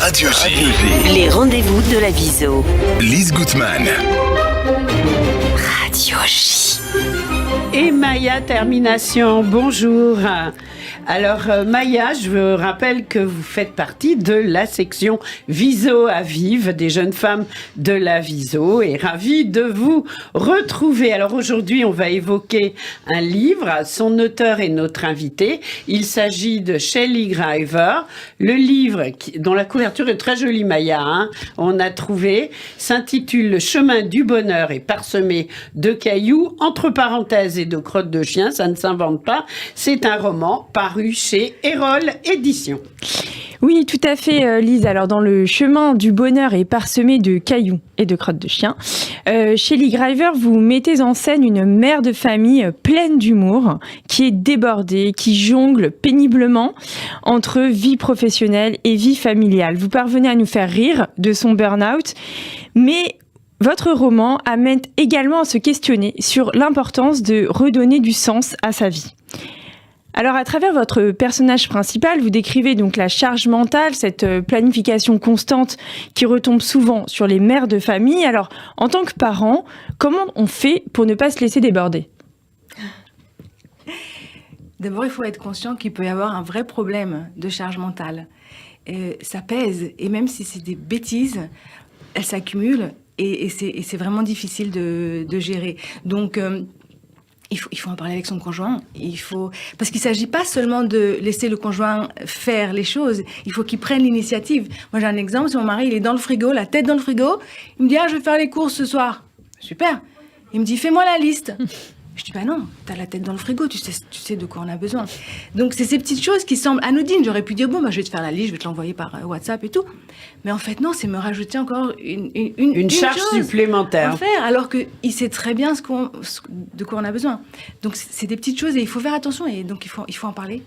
Radio J. Les rendez-vous de la Viso. Lise Gutmann. Radio J. Et Maya Termination, bonjour. Alors Maya, je vous rappelle que vous faites partie de la section Viso à Vive des jeunes femmes de la Viso et ravie de vous retrouver. Alors aujourd'hui, on va évoquer un livre. Son auteur est notre invité. Il s'agit de Shelly Driver. Le livre, dont la couverture est très jolie, Maya, on a trouvé, s'intitule Le chemin du bonheur est parsemé de cailloux, entre parenthèses et de crottes de chien. Ça ne s'invente pas. C'est un roman paru chez Erol Éditions. Oui, tout à fait, Lise. Alors, dans Le chemin du bonheur est parsemé de cailloux et de crottes de chien, Shelly Driver, vous mettez en scène une mère de famille pleine d'humour, qui est débordée, qui jongle péniblement entre vie professionnelle et vie familiale. Vous parvenez à nous faire rire de son burn-out, mais votre roman amène également à se questionner sur l'importance de redonner du sens à sa vie. Alors, à travers votre personnage principal, vous décrivez donc la charge mentale, cette planification constante qui retombe souvent sur les mères de famille. Alors, en tant que parent, comment on fait pour ne pas se laisser déborder ? D'abord, il faut être conscient qu'il peut y avoir un vrai problème de charge mentale. Ça pèse, et même si c'est des bêtises, elles s'accumulent, et c'est vraiment difficile de gérer. Donc, il faut en parler avec son conjoint. Parce qu'il ne s'agit pas seulement de laisser le conjoint faire les choses. Il faut qu'il prenne l'initiative. Moi, j'ai un exemple. Si mon mari, il est dans le frigo, la tête dans le frigo, il me dit « Ah, je vais faire les courses ce soir. » Super. Il me dit « Fais-moi la liste. » Je dis « Bah non, t'as la tête dans le frigo, tu sais de quoi on a besoin. » Donc, c'est ces petites choses qui semblent anodines. J'aurais pu dire « Bon, bah, je vais te faire la liste, je vais te l'envoyer par WhatsApp et tout. » Mais en fait, non, c'est me rajouter encore une charge chose supplémentaire. à faire, alors qu'il sait très bien de quoi on a besoin. Donc, c'est des petites choses et il faut faire attention et donc il faut en parler.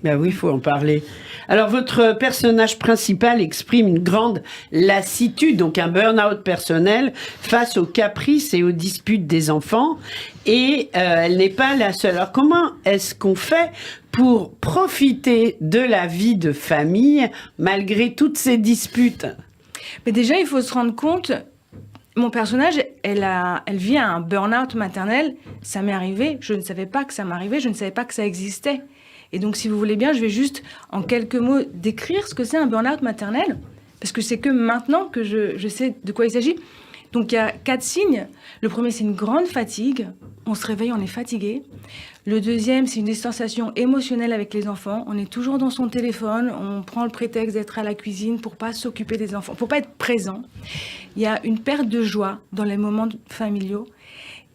Ben oui, il faut en parler. Alors, votre personnage principal exprime une grande lassitude, donc un burn-out personnel, face aux caprices et aux disputes des enfants. Et elle n'est pas la seule. Alors, comment est-ce qu'on fait pour profiter de la vie de famille, malgré toutes ces disputes ? Mais déjà, il faut se rendre compte... Mon personnage, elle vit un burn-out maternel. Ça m'est arrivé. Je ne savais pas que ça m'arrivait. Je ne savais pas que ça existait. Et donc, si vous voulez bien, je vais juste, en quelques mots, décrire ce que c'est un burn-out maternel. Parce que c'est que maintenant que je sais de quoi il s'agit. Donc, il y a 4 signes. Le premier, c'est une grande fatigue. On se réveille, on est fatigué. Le deuxième, c'est une distanciation émotionnelle avec les enfants. On est toujours dans son téléphone. On prend le prétexte d'être à la cuisine pour pas s'occuper des enfants, pour pas être présent. Il y a une perte de joie dans les moments familiaux.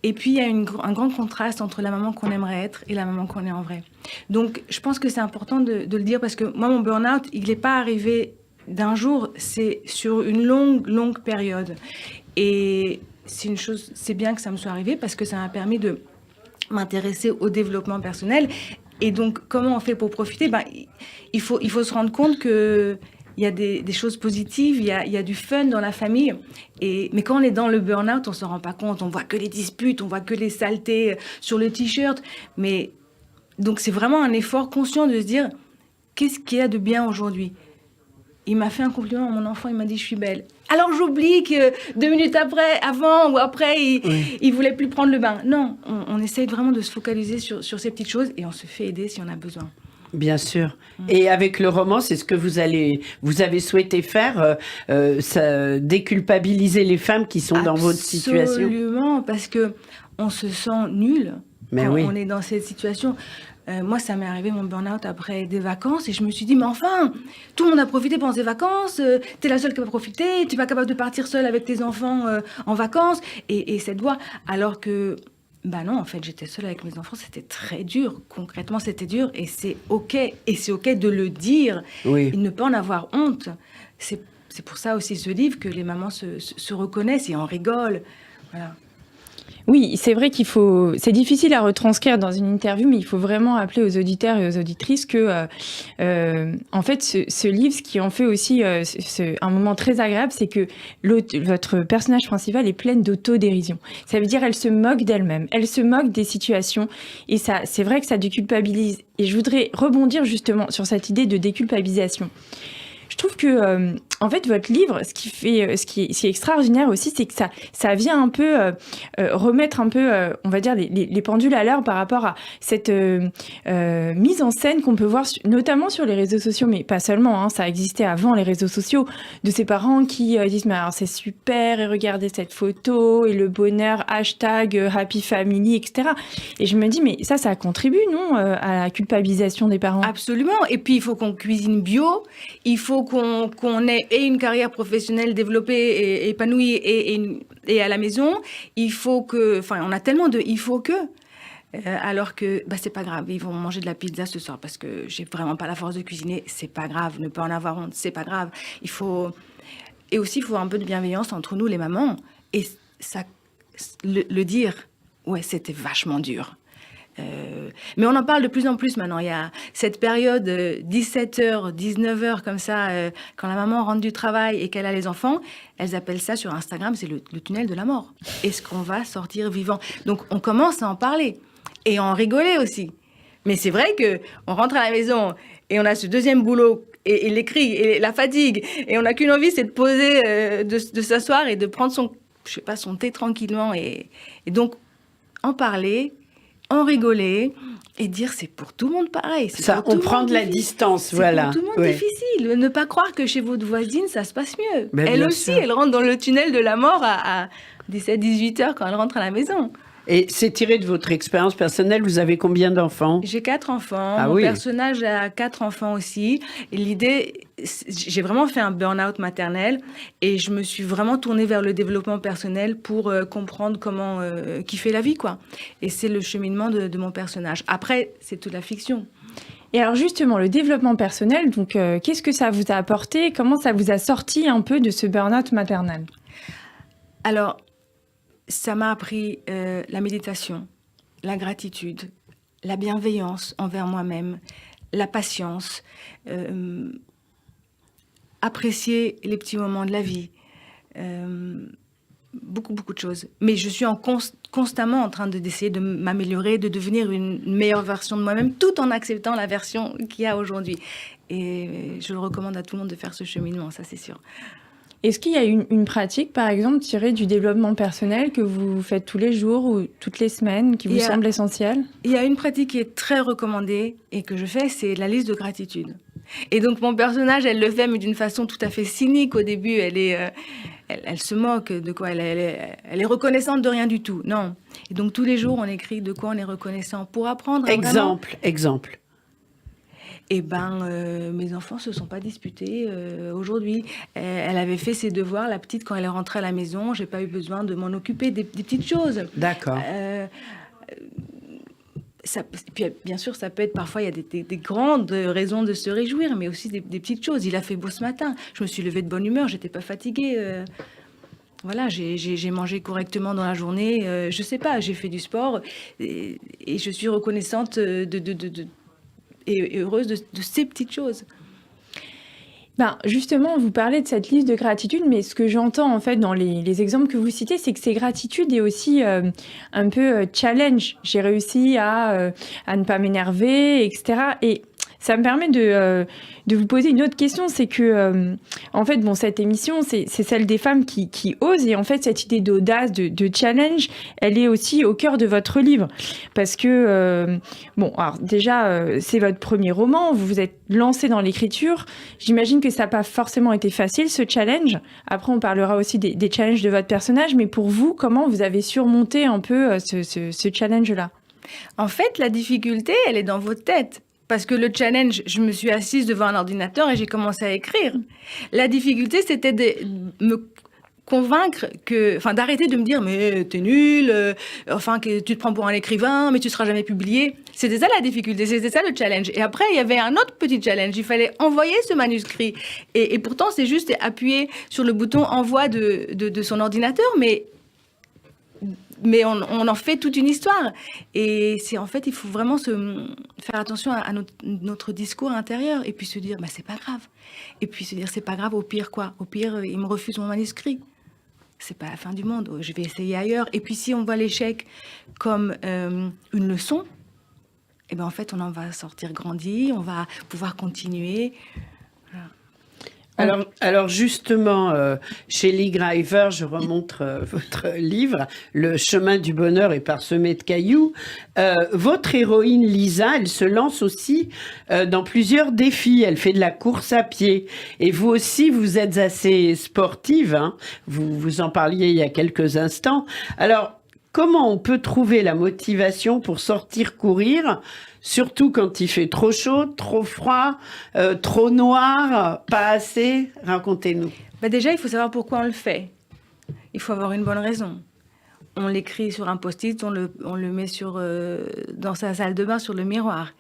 Et puis, il y a un grand contraste entre la maman qu'on aimerait être et la maman qu'on est en vrai. Donc, je pense que c'est important de le dire parce que moi, mon burn-out, il n'est pas arrivé d'un jour. C'est sur une longue période. Et c'est bien que ça me soit arrivé parce que ça m'a permis de m'intéresser au développement personnel. Et donc, comment on fait pour profiter ? Il faut se rendre compte que... Il y a des choses positives, il y a du fun dans la famille. Mais quand on est dans le burn-out, on ne se rend pas compte. On voit que les disputes, on voit que les saletés sur le t-shirt. Donc, c'est vraiment un effort conscient de se dire, qu'est-ce qu'il y a de bien aujourd'hui ? Il m'a fait un compliment à mon enfant, il m'a dit « je suis belle ». Alors, j'oublie que 2 minutes avant ou après, il voulait plus prendre le bain. Non, on essaye vraiment de se focaliser sur ces petites choses et on se fait aider si on a besoin. Bien sûr. Et avec le roman, c'est ce que vous avez souhaité faire, déculpabiliser les femmes qui sont dans votre situation. Absolument, parce que on se sent nul quand on est dans cette situation. Moi, ça m'est arrivé, mon burn-out, après des vacances, et je me suis dit, mais enfin, tout le monde a profité pendant ses vacances, t'es la seule qui va profiter, t'es pas capable de partir seule avec tes enfants en vacances, et cette voix, alors que... non, en fait, j'étais seule avec mes enfants, c'était très dur. Concrètement, c'était dur et c'est OK. Et c'est OK de le dire. Oui. Il ne peut en avoir honte. C'est pour ça aussi ce livre que les mamans se reconnaissent et en rigolent. Voilà. Oui, c'est vrai c'est difficile à retranscrire dans une interview, mais il faut vraiment rappeler aux auditeurs et aux auditrices que, en fait, ce livre, ce qui en fait aussi un moment très agréable, c'est que votre personnage principal est pleine d'autodérision. Ça veut dire elle se moque d'elle-même, elle se moque des situations, et ça, c'est vrai que ça déculpabilise. Et je voudrais rebondir justement sur cette idée de déculpabilisation. je trouve que, en fait, votre livre, ce qui est extraordinaire aussi, c'est que ça vient un peu remettre un peu, on va dire, les pendules à l'heure par rapport à cette mise en scène qu'on peut voir notamment sur les réseaux sociaux, mais pas seulement, hein, ça existait avant les réseaux sociaux, de ces parents qui disent mais alors c'est super et regardez cette photo et le bonheur hashtag happy family, etc. Et je me dis mais ça contribue non à la culpabilisation des parents. Absolument. Et puis il faut qu'on cuisine bio, il faut qu'on ait une carrière professionnelle développée et épanouie et à la maison. Il faut que, enfin on a tellement de il faut que. Alors que c'est pas grave, ils vont manger de la pizza ce soir parce que j'ai vraiment pas la force de cuisiner, c'est pas grave, ne pas en avoir honte, c'est pas grave. Et aussi il faut un peu de bienveillance entre nous les mamans et ça le dire, ouais, c'était vachement dur. Mais on en parle de plus en plus maintenant. Il y a cette période 17h, 19h comme ça, quand la maman rentre du travail et qu'elle a les enfants, elles appellent ça sur Instagram, c'est le tunnel de la mort. Est-ce qu'on va sortir vivant? Donc on commence à en parler et à en rigoler aussi. Mais c'est vrai que on rentre à la maison et on a ce deuxième boulot et les cris et la fatigue et on n'a qu'une envie, c'est de poser, de s'asseoir et de prendre son thé tranquillement et donc en parler, en rigoler et dire c'est pour tout le monde pareil. Ça, on prend de la distance, voilà. C'est pour tout le monde difficile. Ne pas croire que chez votre voisine, ça se passe mieux. Ben, elle aussi, sûr. elle rentre dans le tunnel de la mort à 17-18 heures quand elle rentre à la maison. Et c'est tiré de votre expérience personnelle. Vous avez combien d'enfants? J'ai 4 enfants. Ah Mon oui. personnage a 4 enfants aussi. Et l'idée, j'ai vraiment fait un burn-out maternel et je me suis vraiment tournée vers le développement personnel pour comprendre comment kiffer la vie, quoi. Et c'est le cheminement de mon personnage. Après, c'est toute la fiction. Et alors justement, le développement personnel, donc qu'est-ce que ça vous a apporté? Comment ça vous a sorti un peu de ce burn-out maternel? Alors, ça m'a appris la méditation, la gratitude, la bienveillance envers moi-même, la patience, apprécier les petits moments de la vie, beaucoup de choses. Mais je suis constamment en train d'essayer de m'améliorer, de devenir une meilleure version de moi-même, tout en acceptant la version qu'il y a aujourd'hui. Et je le recommande à tout le monde de faire ce cheminement, ça c'est sûr. Est-ce qu'il y a une pratique, par exemple, tirée du développement personnel que vous faites tous les jours ou toutes les semaines, qui vous semble essentielle? Il y a une pratique qui est très recommandée et que je fais, c'est la liste de gratitude. Et donc, mon personnage, elle le fait, mais d'une façon tout à fait cynique au début. Elle se moque de quoi elle est reconnaissante de rien du tout. Non. Et donc, tous les jours, on écrit de quoi on est reconnaissant pour apprendre. Exemple. Eh mes enfants se sont pas disputés aujourd'hui. Elle avait fait ses devoirs, la petite, quand elle est rentrée à la maison. J'ai pas eu besoin de m'en occuper, des petites choses. D'accord. Puis, bien sûr, ça peut être parfois, il y a des grandes raisons de se réjouir, mais aussi des petites choses. Il a fait beau ce matin. Je me suis levée de bonne humeur, j'étais pas fatiguée. Voilà, j'ai mangé correctement dans la journée. Je sais pas, j'ai fait du sport et je suis reconnaissante et heureuse de ces petites choses. Justement, vous parlez de cette liste de gratitude, mais ce que j'entends en fait dans les exemples que vous citez, c'est que ces gratitudes est aussi un peu challenge. J'ai réussi à ne pas m'énerver, etc. Et ça me permet de vous poser une autre question, c'est que en fait, cette émission, c'est celle des femmes qui osent, et en fait, cette idée d'audace, de challenge, elle est aussi au cœur de votre livre, parce que alors déjà, c'est votre premier roman, vous vous êtes lancé dans l'écriture. J'imagine que ça n'a pas forcément été facile, ce challenge. Après, on parlera aussi des challenges de votre personnage, mais pour vous, comment vous avez surmonté un peu ce challenge-là? En fait, la difficulté, elle est dans votre tête. Parce que le challenge, je me suis assise devant un ordinateur et j'ai commencé à écrire. La difficulté, c'était de me convaincre d'arrêter de me dire mais t'es nul, que tu te prends pour un écrivain, mais tu seras jamais publié. C'était ça la difficulté, c'était ça le challenge. Et après, il y avait un autre petit challenge. Il fallait envoyer ce manuscrit. Et pourtant, c'est juste appuyer sur le bouton envoi de son ordinateur, mais on en fait toute une histoire. Et c'est en fait, il faut vraiment faire attention à notre discours intérieur et puis se dire, c'est pas grave. Et puis se dire, c'est pas grave, au pire quoi? Au pire, il me refuse mon manuscrit. C'est pas la fin du monde, je vais essayer ailleurs. Et puis si on voit l'échec comme une leçon, en fait, on en va sortir grandi, on va pouvoir continuer. Voilà. Alors justement, chez Lee Griver, je remonte votre livre, Le chemin du bonheur est parsemé de cailloux. Votre héroïne Lisa, elle se lance aussi dans plusieurs défis. Elle fait de la course à pied. Et vous aussi, vous êtes assez sportive, hein. Vous en parliez il y a quelques instants. Alors, comment on peut trouver la motivation pour sortir courir, surtout quand il fait trop chaud, trop froid, trop noir, pas assez? Racontez-nous. Déjà, il faut savoir pourquoi on le fait. Il faut avoir une bonne raison. On l'écrit sur un post-it, on le met dans sa salle de bain sur le miroir.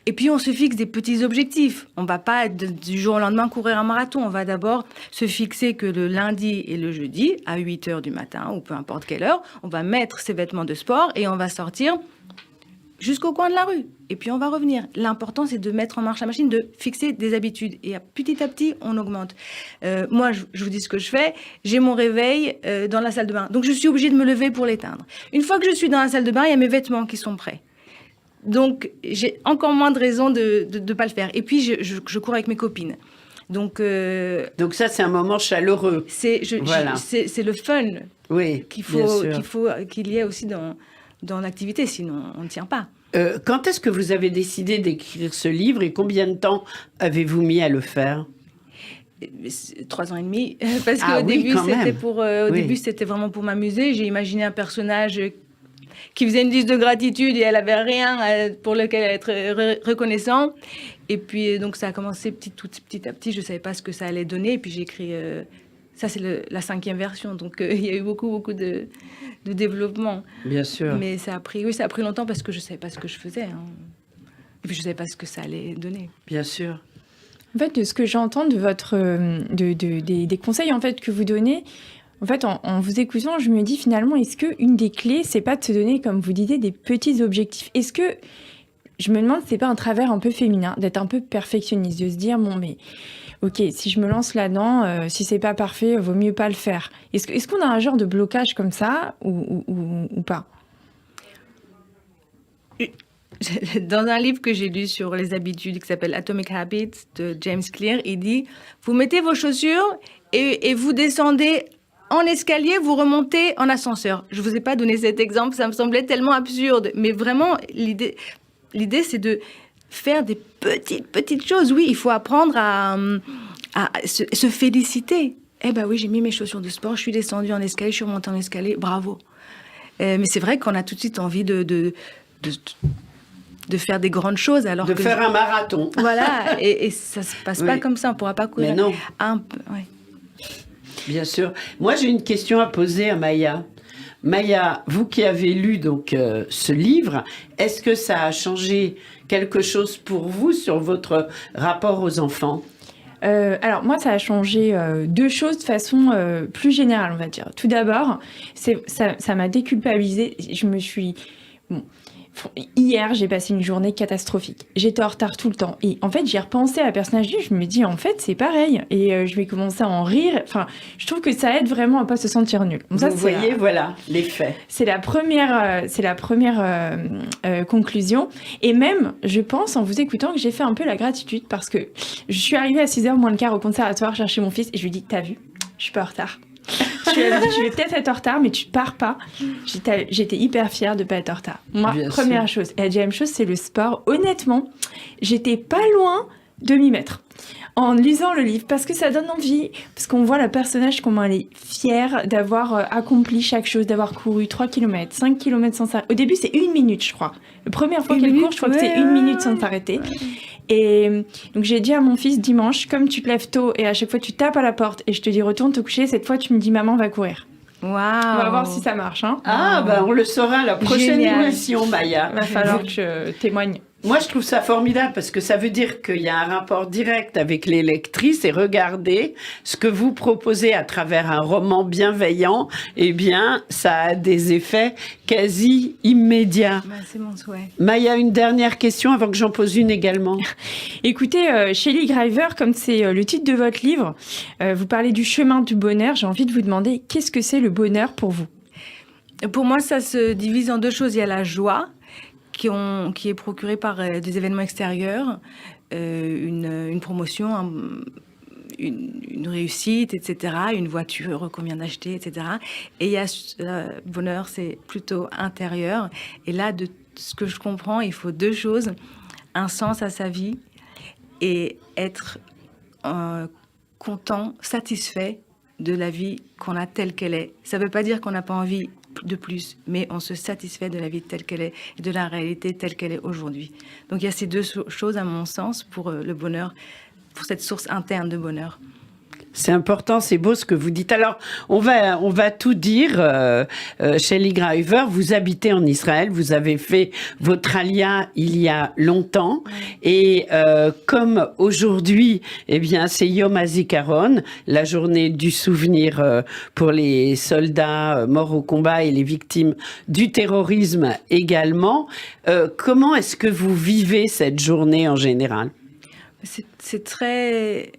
Et puis, on se fixe des petits objectifs. On ne va pas du jour au lendemain courir un marathon. On va d'abord se fixer que le lundi et le jeudi, à 8 h du matin, ou peu importe quelle heure, on va mettre ses vêtements de sport et on va sortir jusqu'au coin de la rue. Et puis, on va revenir. L'important, c'est de mettre en marche la machine, de fixer des habitudes. Et petit à petit, on augmente. Moi, je vous dis ce que je fais. J'ai mon réveil dans la salle de bain. Donc, je suis obligée de me lever pour l'éteindre. Une fois que je suis dans la salle de bain, il y a mes vêtements qui sont prêts. Donc, j'ai encore moins de raisons de ne pas le faire. Et puis, je cours avec mes copines. Donc ça, c'est un moment chaleureux. C'est le fun qu'il y ait aussi dans l'activité, sinon on ne tient pas. Quand est-ce que vous avez décidé d'écrire ce livre et combien de temps avez-vous mis à le faire? 3 ans et demi, parce qu'au début, c'était vraiment pour m'amuser. J'ai imaginé un personnage qui faisait une liste de gratitude et elle avait rien pour lequel être reconnaissant. Et puis, donc, ça a commencé petit à petit. Je ne savais pas ce que ça allait donner. Et puis, j'ai écrit... ça, c'est la 5e version. Donc, il y a eu beaucoup de développement. Bien sûr. Mais ça a pris longtemps parce que je ne savais pas ce que je faisais. Hein. Et puis, je ne savais pas ce que ça allait donner. Bien sûr. En fait, de ce que j'entends de votre, des conseils en fait, que vous donnez... En fait, en vous écoutant, je me dis finalement, est-ce qu'une des clés, c'est pas de se donner, comme vous disiez, des petits objectifs? Est-ce que, je me demande, c'est pas un travers un peu féminin, d'être un peu perfectionniste, de se dire, bon, mais ok, si je me lance là-dedans, si c'est pas parfait, vaut mieux pas le faire. Est-ce qu'on a un genre de blocage comme ça ou pas? Dans un livre que j'ai lu sur les habitudes qui s'appelle Atomic Habits de James Clear, il dit, vous mettez vos chaussures et vous descendez en escalier, vous remontez en ascenseur. Je ne vous ai pas donné cet exemple, ça me semblait tellement absurde. Mais vraiment, l'idée c'est de faire des petites choses. Oui, il faut apprendre à se féliciter. Eh ben oui, j'ai mis mes chaussures de sport, je suis descendue en escalier, je suis remontée en escalier, bravo. Mais c'est vrai qu'on a tout de suite envie de faire des grandes choses. Alors de faire un marathon. Voilà, et ça ne se passe pas comme ça, on ne pourra pas courir. Mais non. Ouais. Bien sûr. Moi, j'ai une question à poser à Maya. Maya, vous qui avez lu donc ce livre, est-ce que ça a changé quelque chose pour vous sur votre rapport aux enfants? Alors moi, ça a changé 2 choses de façon plus générale, on va dire. Tout d'abord, ça m'a déculpabilisée. Je me suis... Bon, hier, j'ai passé une journée catastrophique. J'étais en retard tout le temps. Et en fait, j'ai repensé à la personnage du livre. Je me dis, en fait, c'est pareil. Et je vais commencer à en rire. Enfin, je trouve que ça aide vraiment à pas se sentir nul. Donc, vous voyez, voilà, les faits. C'est la première conclusion. Et même, je pense, en vous écoutant, que j'ai fait un peu la gratitude parce que je suis arrivée à 6h moins le quart au conservatoire chercher mon fils et je lui dis, t'as vu, je suis pas en retard. Je vais peut-être être en retard, mais tu pars pas. J'étais hyper fière de pas être en retard. Moi, bien première sûr. Chose. Et la deuxième chose, c'est le sport. Honnêtement, j'étais pas loin de m'y mettre. En lisant le livre, parce que ça donne envie, parce qu'on voit le personnage, comment elle est fière d'avoir accompli chaque chose, d'avoir couru 3 km, 5 km sans s'arrêter. Au début, c'est 1 minute, je crois. La première fois qu'elle court, je crois que c'est 1 minute sans s'arrêter. Ouais. Et donc, j'ai dit à mon fils dimanche, comme tu te lèves tôt et à chaque fois tu tapes à la porte et je te dis retourne te coucher, cette fois tu me dis maman va courir. Waouh. On va voir si ça marche. Hein. Ah, ben on le saura à la prochaine émission, Maya. Il va falloir que je témoigne. Moi, je trouve ça formidable parce que ça veut dire qu'il y a un rapport direct avec les lectrices et regardez ce que vous proposez à travers un roman bienveillant, eh bien, ça a des effets quasi immédiats. C'est mon souhait. Maya, une dernière question avant que j'en pose une également. Écoutez, chez Lee Griver, comme c'est le titre de votre livre, vous parlez du chemin du bonheur. J'ai envie de vous demander, qu'est-ce que c'est le bonheur pour vous? Pour moi, ça se divise en 2 choses. Il y a la joie, qui est procurée par des événements extérieurs, une promotion, une réussite, etc., une voiture qu'on vient d'acheter, etc. Et il y a bonheur, c'est plutôt intérieur. Et là, de ce que je comprends, il faut deux choses, un sens à sa vie et être content, satisfait de la vie qu'on a telle qu'elle est. Ça ne veut pas dire qu'on n'a pas envie de plus, mais on se satisfait de la vie telle qu'elle est et de la réalité telle qu'elle est aujourd'hui. Donc il y a ces deux choses, à mon sens, pour le bonheur, pour cette source interne de bonheur. C'est important, c'est beau ce que vous dites. Alors, on va tout dire. Shelley Graeber, vous habitez en Israël, vous avez fait votre alia il y a longtemps. Et comme aujourd'hui, eh bien, c'est Yom HaZikaron, la journée du souvenir pour les soldats morts au combat et les victimes du terrorisme également. Comment est-ce que vous vivez cette journée en général ? C'est très...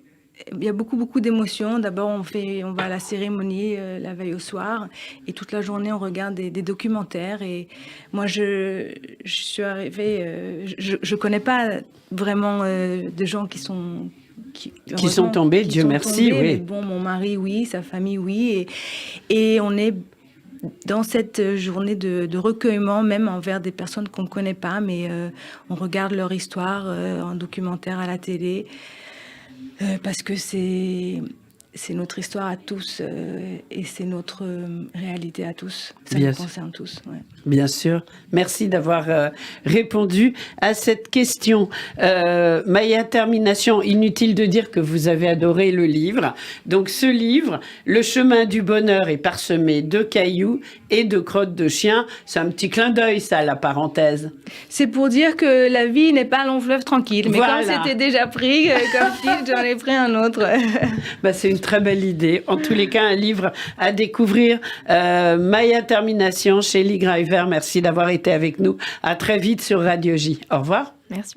Il y a beaucoup d'émotions. D'abord, on va à la cérémonie la veille au soir, et toute la journée, on regarde des documentaires. Et moi, je suis arrivée... je connais pas vraiment de gens qui sont tombés, Dieu merci, oui. Bon, mon mari, oui, sa famille, oui. Et on est dans cette journée de recueillement, même envers des personnes qu'on ne connaît pas, mais on regarde leur histoire en documentaire à la télé. Parce que c'est notre histoire à tous et c'est notre réalité à tous. Ça nous concerne tous. Ouais. Bien sûr. Merci d'avoir répondu à cette question. Maya Termination, inutile de dire que vous avez adoré le livre. Donc ce livre, Le chemin du bonheur, est parsemé de cailloux et de crottes de chiens. C'est un petit clin d'œil, ça, la parenthèse. C'est pour dire que la vie n'est pas un long fleuve tranquille. Mais voilà. Comme c'était déjà pris, comme fil, j'en ai pris un autre. C'est une très belle idée. En tous les cas, un livre à découvrir. Maya Termination, Shelley Graeber, merci d'avoir été avec nous. À très vite sur Radio J. Au revoir. Merci.